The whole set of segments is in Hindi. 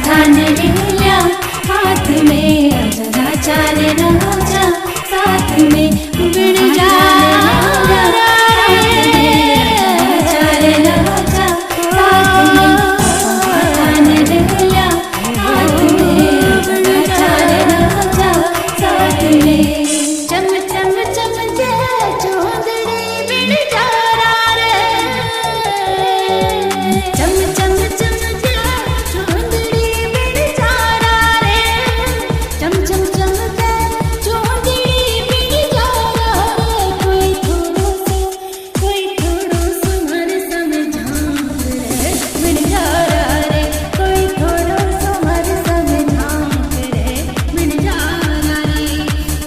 ठाने लिया हाथ में अजरा चाले न हो जा साथ में बिड़ जा चाले न हो जा साथ में ठाने लिया हाथ में अजरा चाले न हो जा साथ में चम चम चमके चौंदड़ी बिड़ जा रे चम चम चमके चौंदड़ी बिड़ जा रे चम चम चमके चौंदड़ी बिड़ जा रे कोई थोड़ो सो मन समझाऊं रे बिड़ जा रे कोई थोड़ो सो मन समझाऊं रे बिड़ जा रे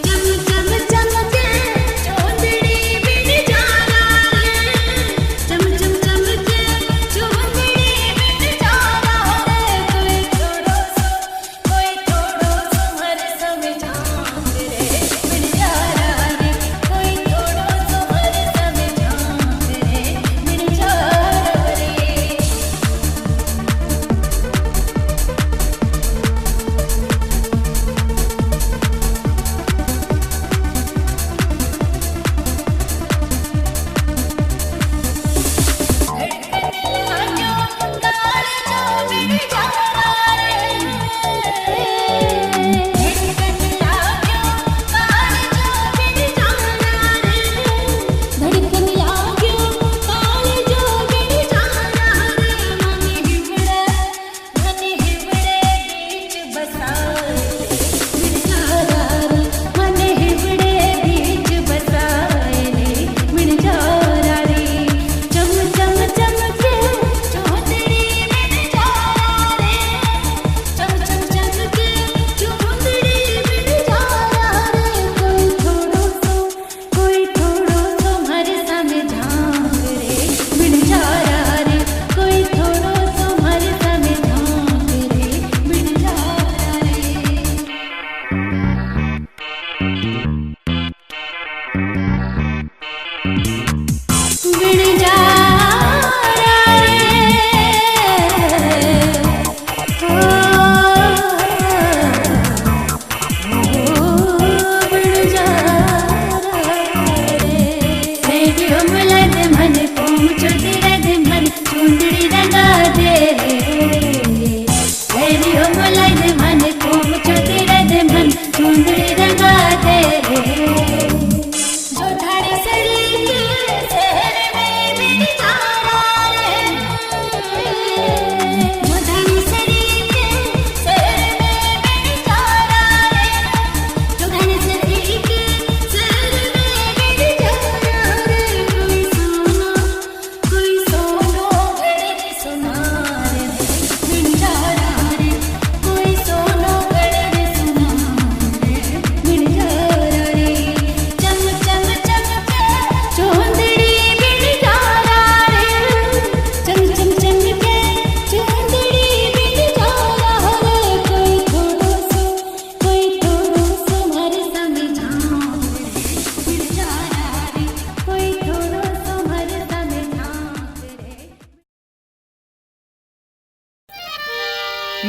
चम चम चमके चौंदड़ी बिड़ जा रे चम चम चमके चौंदड़ी बिड़ जा रे कोई थोड़ो सो मन समझाऊं रे बिड़ जा रे कोई थोड़ो सो मन समझाऊं रे बिड़ जा रे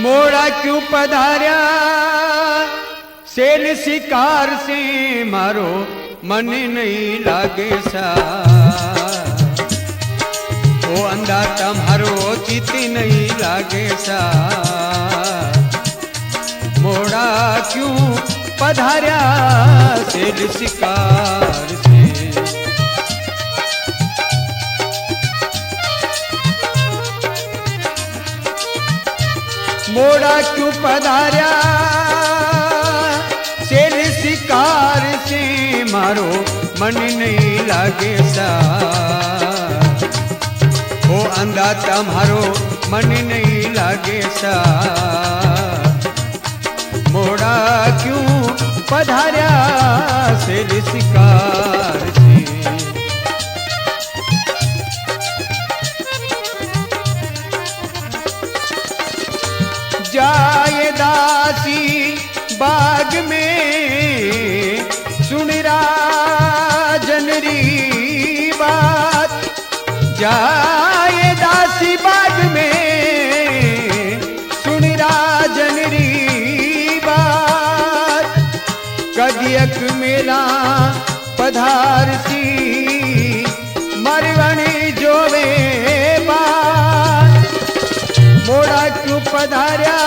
मोड़ा क्यों पधार्या सेल शिकार से मारो मन नहीं लागे सा ओ अंधा तुम्हारो चित नहीं लागे सा मोड़ा क्यों पधार्या सेल शिकार से मोड़ा क्यों पधार्या सेल शिकार से मारो मन नहीं लागे सा ओ अंधा तुम्हारो मन नहीं लागे सा मोड़ा क्यों पधार्या सेल शिकार से जाए दासी बाग में सुन राज री बात, जाए दासी बाग में सुन राजन री बात। कदियक मेला पधारसी मरवण जोवे बात। मोड़ा क्यों पधार्या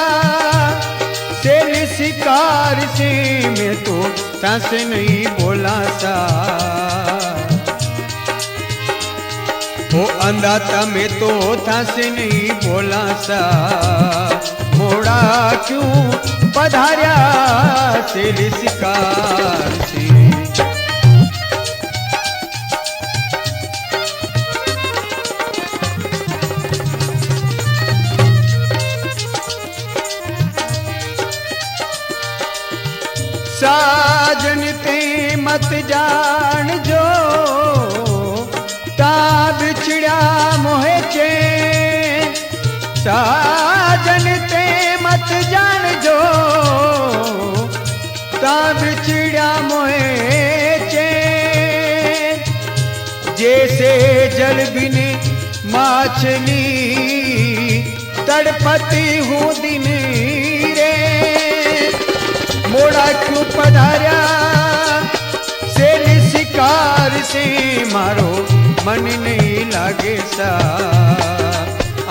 सेल शिकार से, मैं तो सांस नहीं बोला सा। वो अंधाता में तो सांस नहीं बोला सा। मोड़ा क्यों पधार्या सेल शिकार से। साजन ते मत जान जो ता बिछड़ा मोहे चे। साजन ते मत जान जो ता बिछड़ा मोहे चे। जैसे जल बिन माछली तड़पती हूँ दिन रे। मोड़ा क्यों पधार्या सेल शिकार से, मारो मन नहीं लागे सा।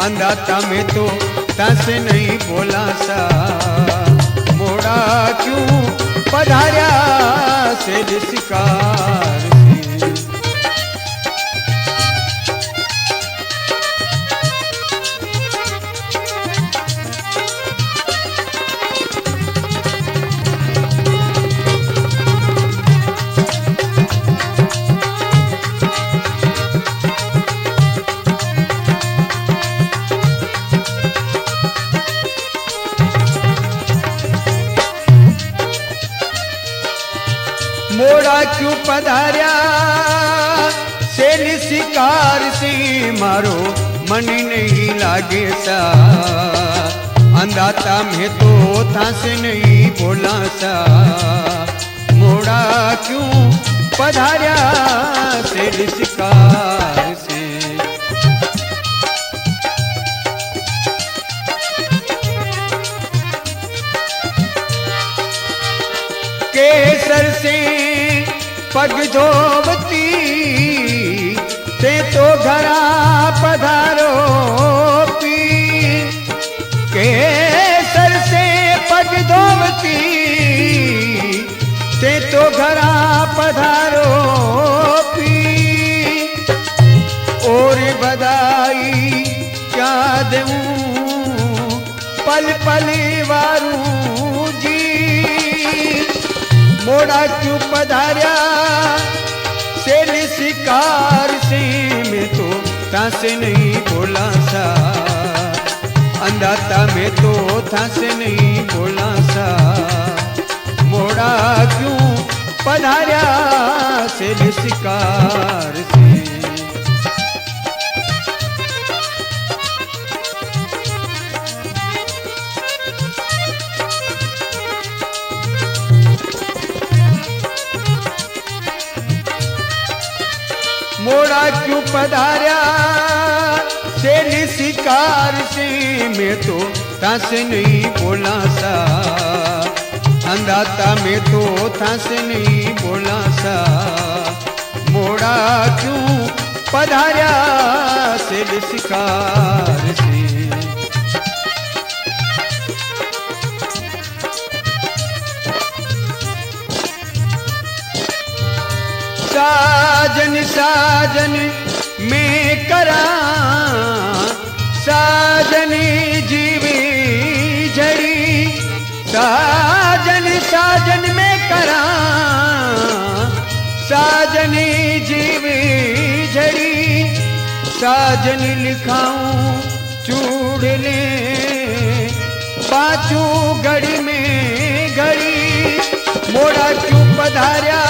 अंधाता में तो सांस नहीं बोला सा। मोड़ा क्यों पधार्या सेल शिकार से। मोड़ा क्यों पधार्या सेल शिकार से, मारो मन नहीं लागे सा। अंधाता में तो सांस नहीं बोला सा। मोड़ा क्यों पधार्या सेल शिकार से। केसर से पग धोवती ते तो घरा पधारो पी। केसर से पग धोवती ते तो घरा पधारो पी। और बधाई क्या दूं पल पल वारू जी। मोड़ा क्यों पधार्या सेल शिकार से, मैं तो सांस नहीं बोला सा। अंधाता में तो सांस नहीं बोला सा। मोड़ा क्यों पधार्या सेल शिकार से। मोड़ा क्यों पधार्या सेल शिकार से, मैं तो सांस नहीं बोला सा। अंधाता में तो सांस नहीं बोला सा। मोड़ा क्यों पधार्या सेल शिकार से। साजन साजन में करा साजन जीवी झड़ी। साजन साजन में करा साजन जीवी झड़ी। साजन लिखाऊं चूड़ ले पाचू घड़ी में घड़ी। मोड़ा क्यों पधार्या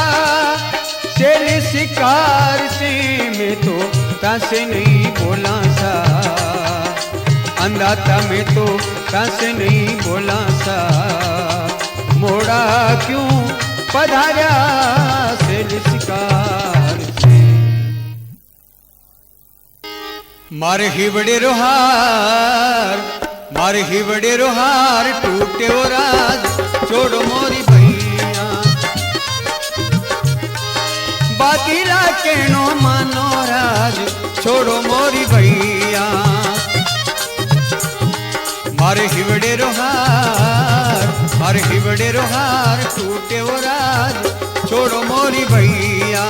सेल शिकार से, मैं तो सांस नहीं बोला सा। अंधाता में तो सांस नहीं बोला सा। मोड़ा क्यों पधार्या सेल शिकार से। मारे हिवड़े रोहार, मारे हिवड़े रोहार, टूटे वो राज छोड़ो मोरी भैया। बादीला के नो मानो राज छोड़ो मोरी भैया। मारे हिवड़े रोहार, मारे हिवड़े रोहार, टूटे वो राज छोड़ो मोरी भैया।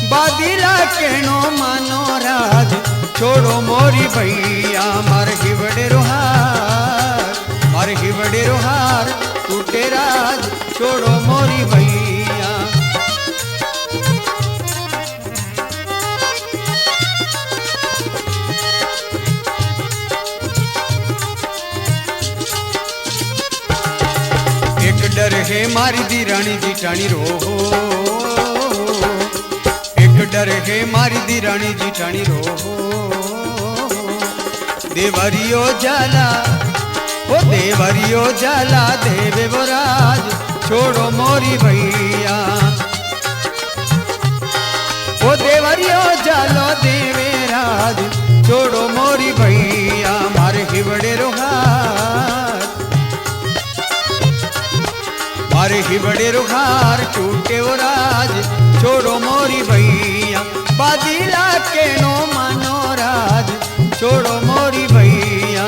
बादीला के नो मानो राज छोड़ो मोरी भैया। मारे हिवड़े रोहार, मारे हिवड़े रोहार, टूटे राज छोड़ो मोरी भैया। एक डर है मारी दी रानी जिठानी रो, डर है मारी दी रानी जिठानी रो। देवरियो जाला, ओ देवरियो जाला, देवे वो राज छोड़ो मोरी भैया। ओ देवरियो जालो देवे राज छोड़ो मोरी भैया। मारे हिवड़े रोहार, मारे हिवड़े रोहार, टूटे वो राज छोड़ो मोरी भैया। बादीला के नो मानो राज छोड़ो मोरी भैया।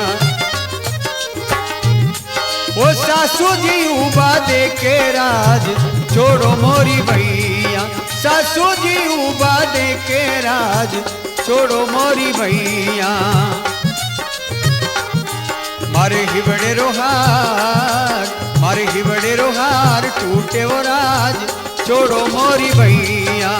ओ सासू जी उबा दे के राज छोड़ो मोरी भैया। सासू जी उबा दे के राज छोड़ो मोरी भैया। मारे हिवड़े रोहार, मारे हिवड़े रोहार, टूटे वो राज छोड़ो मोरी भैया।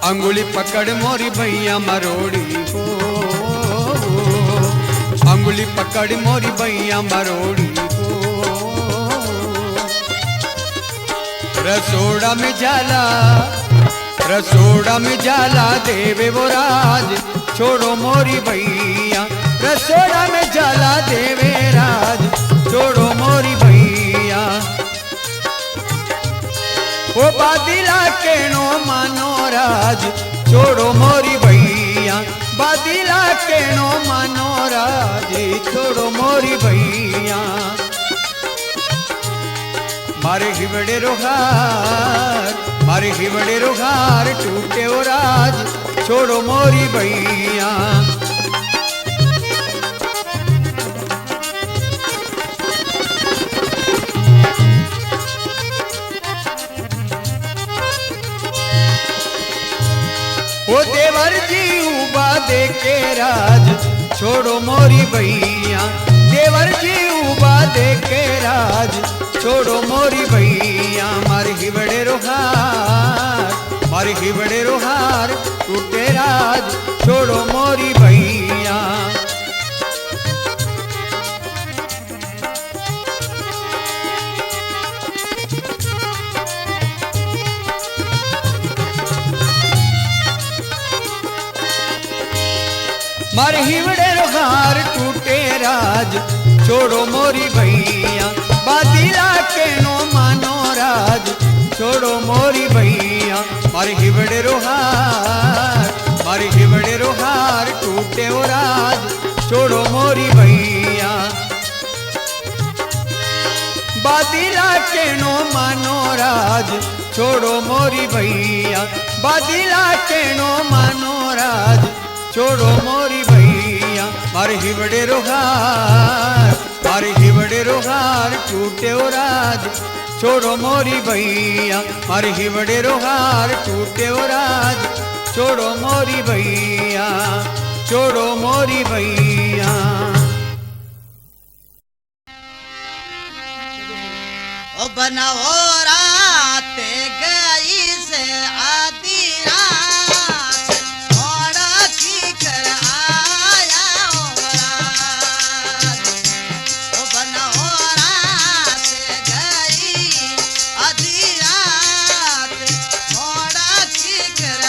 अंगुली पकड़ मोरी भैया मरोड़ी हो, अंगुली पकड़ मोरी भैया मरोड़ी हो। रसोड़ा में जाला, रसोड़ा में जाला, देवे वो राज छोड़ो मोरी भैया। रसोड़ा में जाला, देवे राज छोड़ो मोरी भैया। ओ बादीला के नो मानो राज छोड़ो मोरी भैया। बादीला के नो मानो राज छोड़ो मोरी भैया। मारे हिवड़े रोहार, मारे हिवड़े रोहार, टूटे वो राज छोड़ो मोरी भैया। ओ देवर जी उबा दे के राज छोड़ो मोरी भैया। देवर जी उबा दे के राज छोड़ो मोरी भैया। मारे हिवड़े रोहार, मारे हिवड़े रोहार, टूटे राज छोड़ो मोरी भैया। मारे हिवड़े रोहार, टूटे राज छोड़ो मोरी भैया। बादीला के नो मानो राज छोड़ो मोरी भैया। मारे हिवड़े रोहार, मारे हिवड़े रोहार, टूटे वो राज छोड़ो मोरी भैया। बादीला के नो मानो राज छोड़ो मोरी भैया। बादीला के नो मानो राज छोड़ो मोरी भैया। मारे हिवड़े रोहार, मारे हिवड़े रोहार, टूटे वो राज छोड़ो मोरी भैया। मारे हिवड़े रोहार, टूटे वो राज छोड़ो मोरी भैया, छोड़ो मोरी भैया। ओ बनाओ रात गई से आधी रात थोड़ा की कर आया हो रात। ओ बनाओ रात गई आधी रात थोड़ा की कर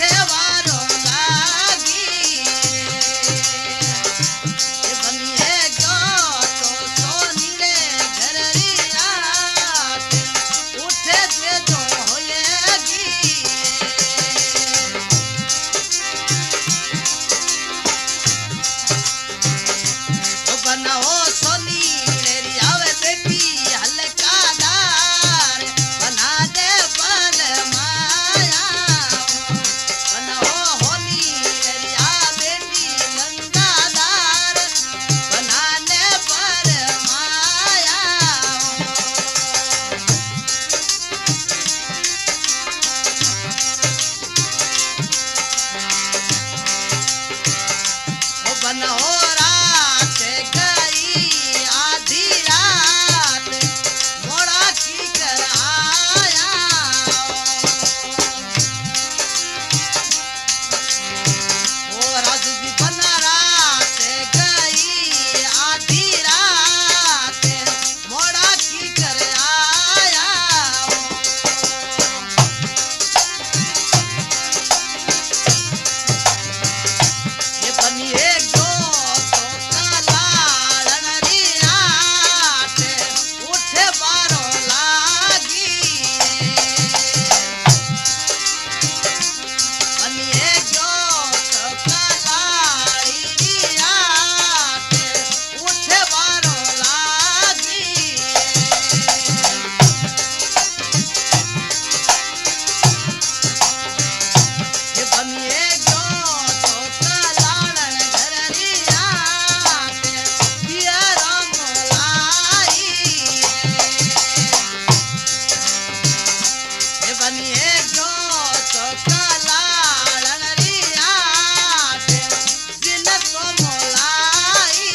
उठे वारो लागी ये बनिए गयो तो सोनी रे घररी रात उठे जे जो होएगी ओ बनाओ सोनी मेरी आवे बेटी हल्का दार बना दे बल माया बनाओ होली मेरी आ बेटी गंगा दार बनाने पर माया ओ बनाओ रात गई आधी रात मोड़ा की कर आया ओ राजू जी बना रात गई आधी रात मोड़ा की कर आया ये बनिए गो तो कलाड़न री रात उठे बारो लागी बनिए गो तो कलाड़ी री रात उठे बारो लागी ये बनिए गयो तो कलाड़न घररी रात पिया राम लाई ये बनिए गयो तो कलाड़न री रात दिन को मोलाई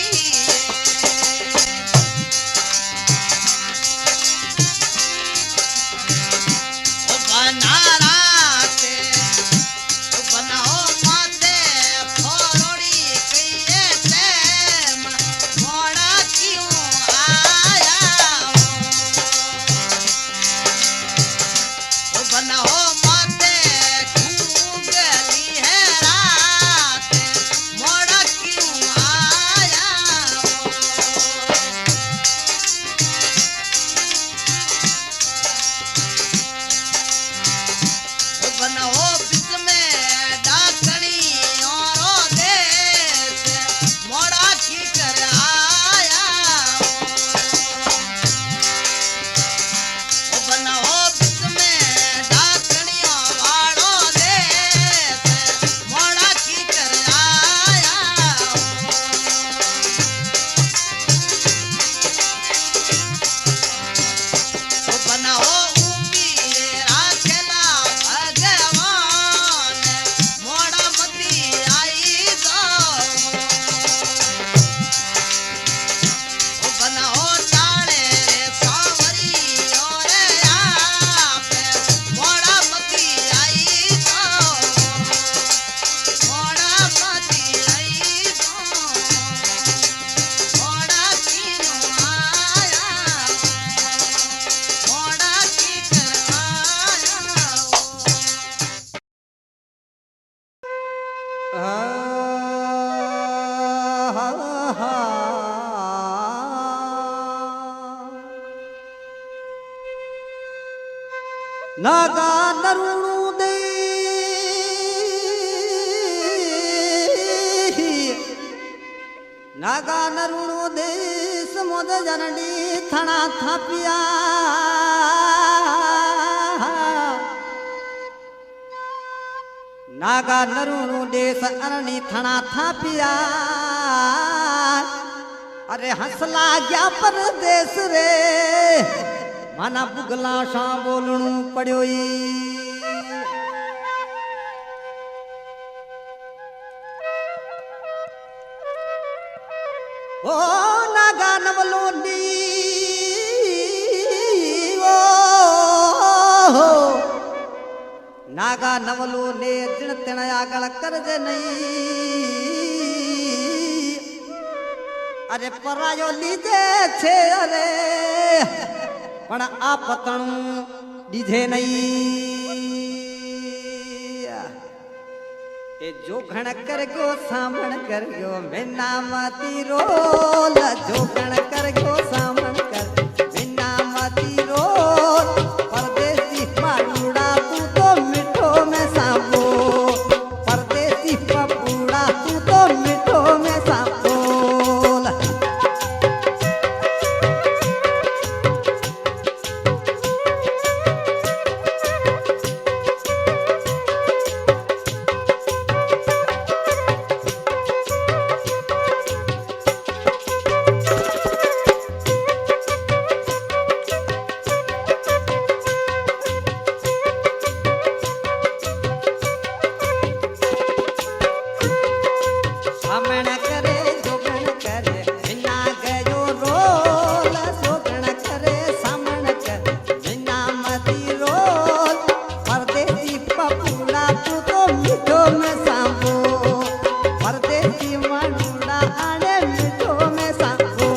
ओ बना रात ओ बनाओ माते फोरोड़ी कइए टेम मोड़ा क्यों आया ओ बनाओ माते खूब गली है रात मोड़ा क्यों आया ओ बनाओ बिच में डाकनी औरो देश मोड़ा की कर आया ओ बनाओ बिच में डाकनी वालो देश मोड़ा की कर आया ओ बनाओ उम्मीद राखेला भगवान मोड़ा मती आई जाओ ओ बनाओ टाणे रे सांवरी और आप मोड़ा मती आई जाओ मोड़ा मती आई जाओ मोड़ा कीनो आया मोड़ा की कर आया नागा नरुणु दे नागा नरुणु दे समोद जनडी थणा थापिया नागा नरुणु देश अरणी थणा थापिया अरे हंसला गया परदेस रे माना बुगला शा बोलणू पड़ो ओ नागा नवलो नी ओ नागा नवलो ने दिन तिण आगळ करजे नहीं अरे परायो लीजे छे अरे पण आ पतणू दीधे नहीं એ જો ઘણ કરગો સામણ કરગો મેનામતી રોલ જો ઘણ કરગો સામણ કર મેનામતી રોલ પરદેશી માડુડા તું તો મીઠો મેં સાંભો પરદેશી પપુડા તું તો મીઠો મેં સાંભો સામણ કરે જોગણ કરે વિના ગયો રોલ જોગણ કરે સામણ કરે વિનામતી રોલ પરદેશી પપુડા તું તો મીઠો મેં સાંભો પરદેશી માડુડા આને મીઠો મેં સાંભો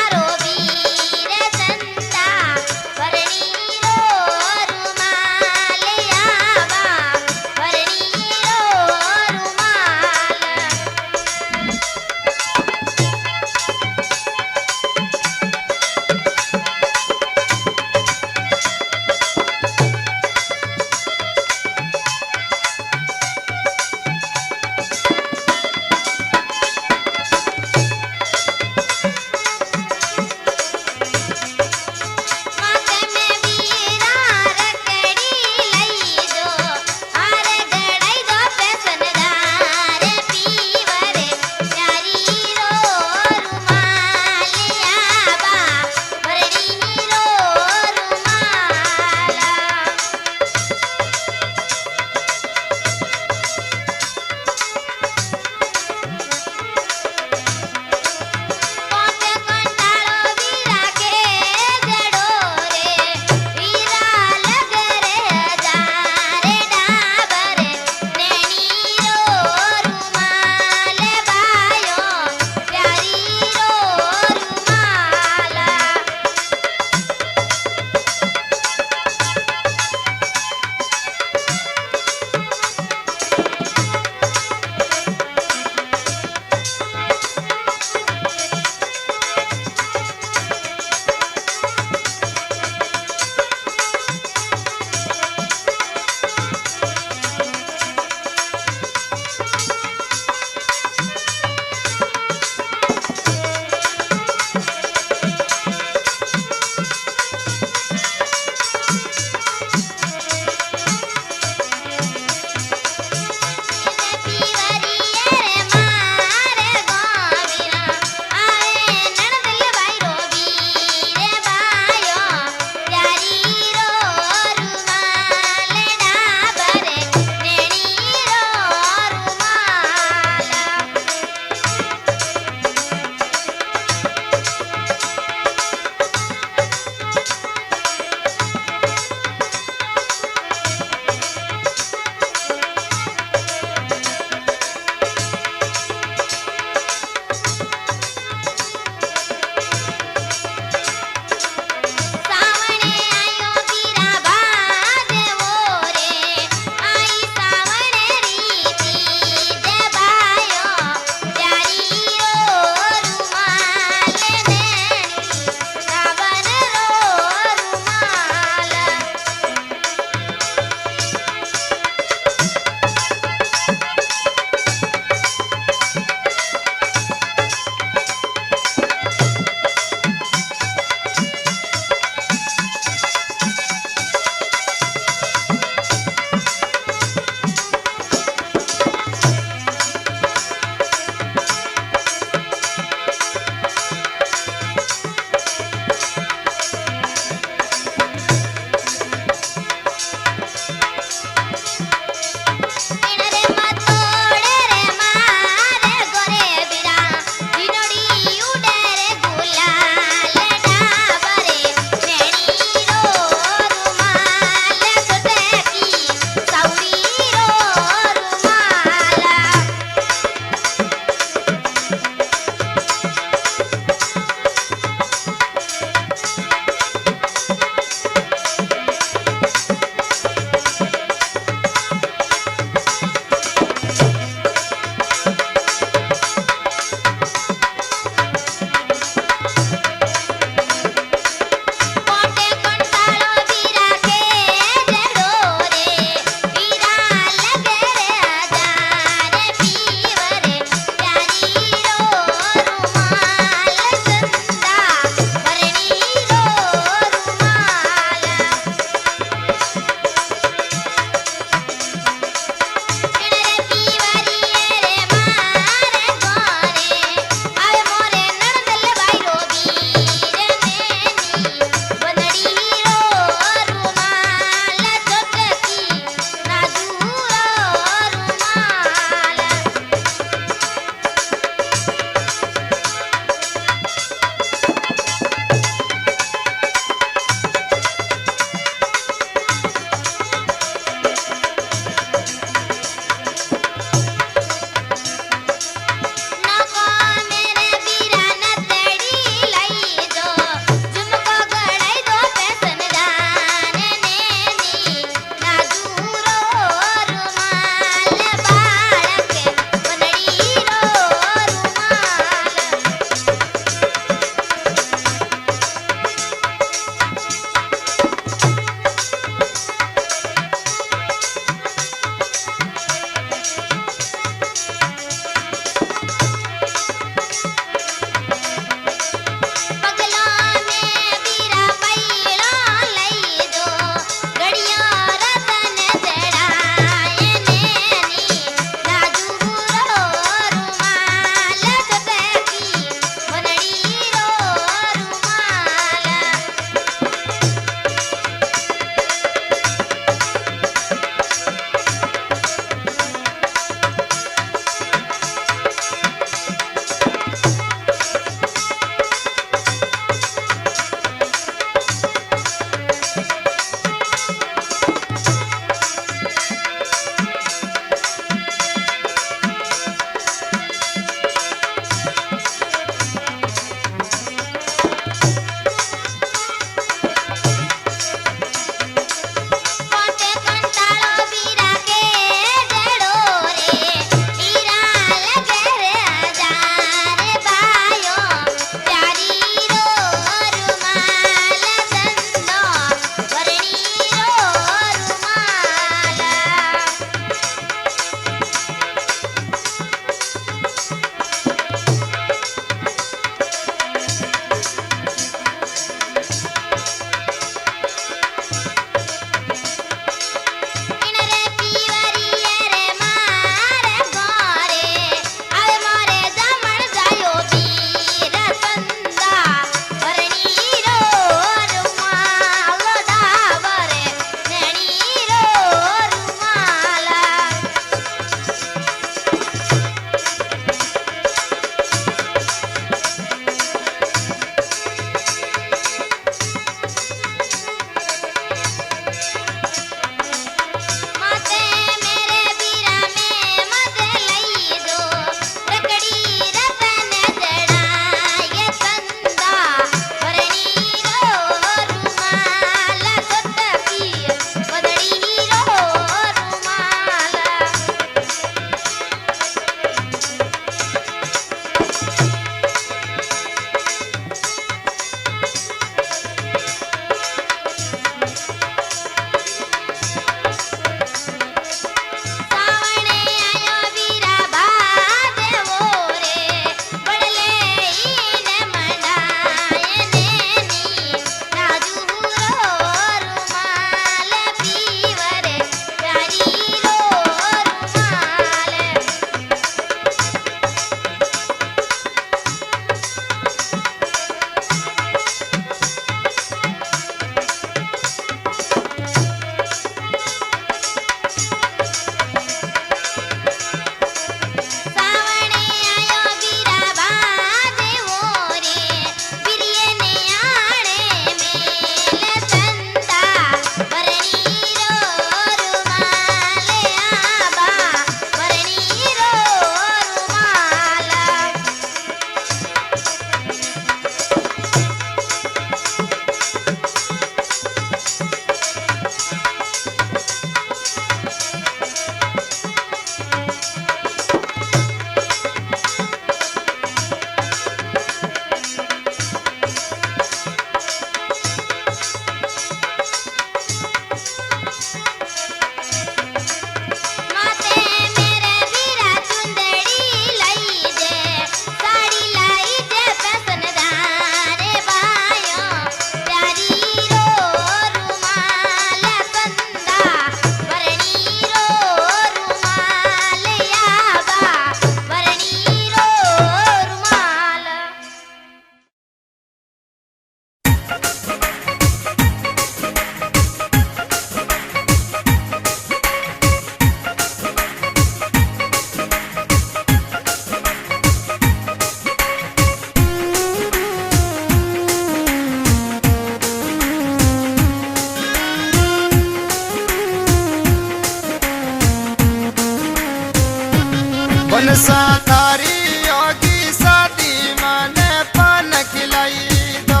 थारी होगी शादी माने पान खिलाई दो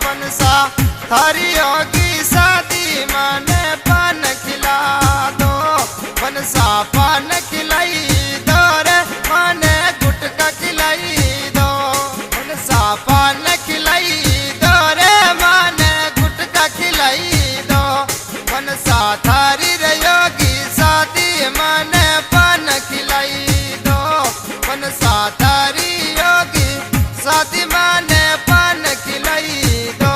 मनसा थारी होगी शादी माने पान खिला दो मनसा पान खिलाई दो रे माने गुटका खिलाई दो मनसा पान खिलाई दो रे माने गुटका खिलाई दो मनसा थारी रे योगी शादी माने पान खिलाई दो मनसा थारी योगी शादी माने पान खिलाई दो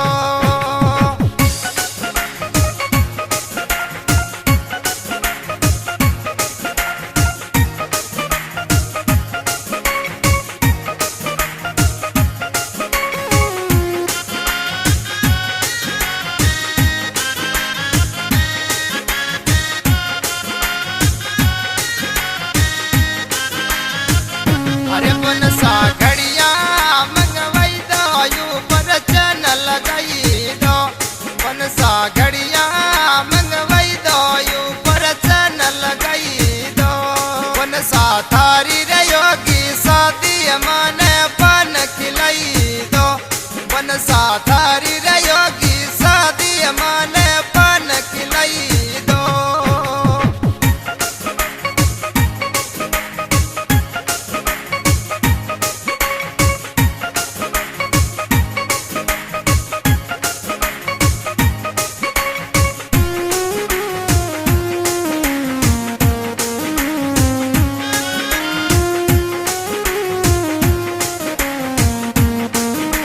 अरे बनसा घड़िया मंगवाई दो यू पर चन लगाई दो बनसा घड़िया मंगवाई दो यू पर चन लगाई दो बनसा थारी रे योगी शादी माने पान खिलाई दो बनसा थारी रे योगी शादी माने पान खिलाई दो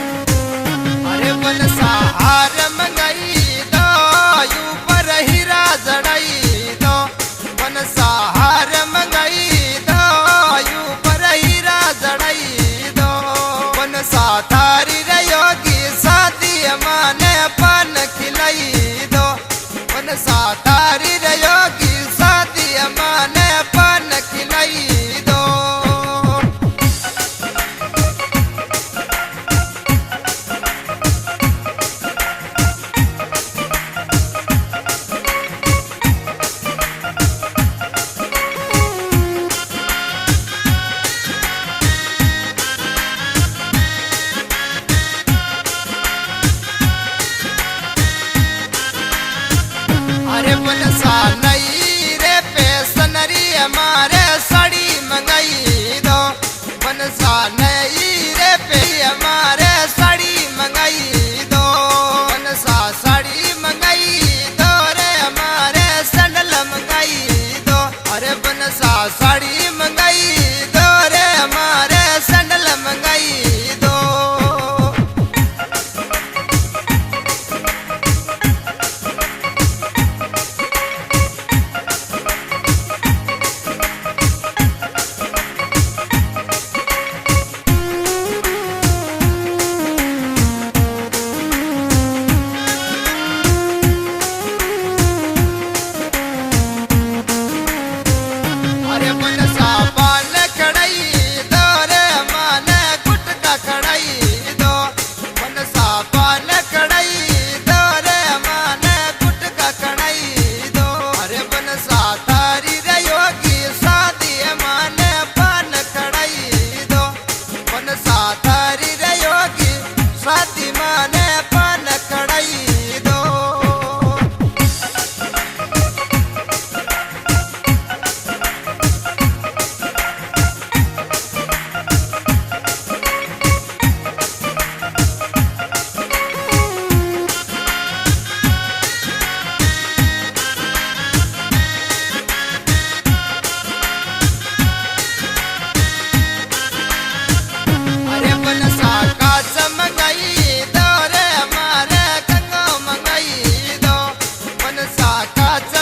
अरे बनसा हार मंगाई दो यू पर हीरा जड़ाई दो बनसा हार मंगाई दो यू पर हीरा जड़ाई दो बनसा थारी रे योगी शादी माने पान खिलाई दो बनसा थारी रे योगी शादी माने पान खिलाई दो अरे बनसा नई रे पेसनरी हमारे साड़ी मंगाई दो बनसा नई रे पे हमारे साड़ी मंगाई दो बनसा साड़ी मंगाई दो रे हमारे सैंडल मंगाई दो अरे बनसा साड़ी मंगाई दो रे हमारे सैंडल मंगाई दो अरे बनसा पान खड़ाई दो रे माने गुटका खड़ाई दो बनसा पान खड़ाई दो रे माने गुटका खड़ाई दो अरे बनसा थारी रे योगी शादी माने पान खड़ाई दो बनसा थारी रे योगी शादी माने पान खड़ाई दो अरे बनसा काच मंगाई दो रे हमारे कंगो मंगाई दो बनसा काच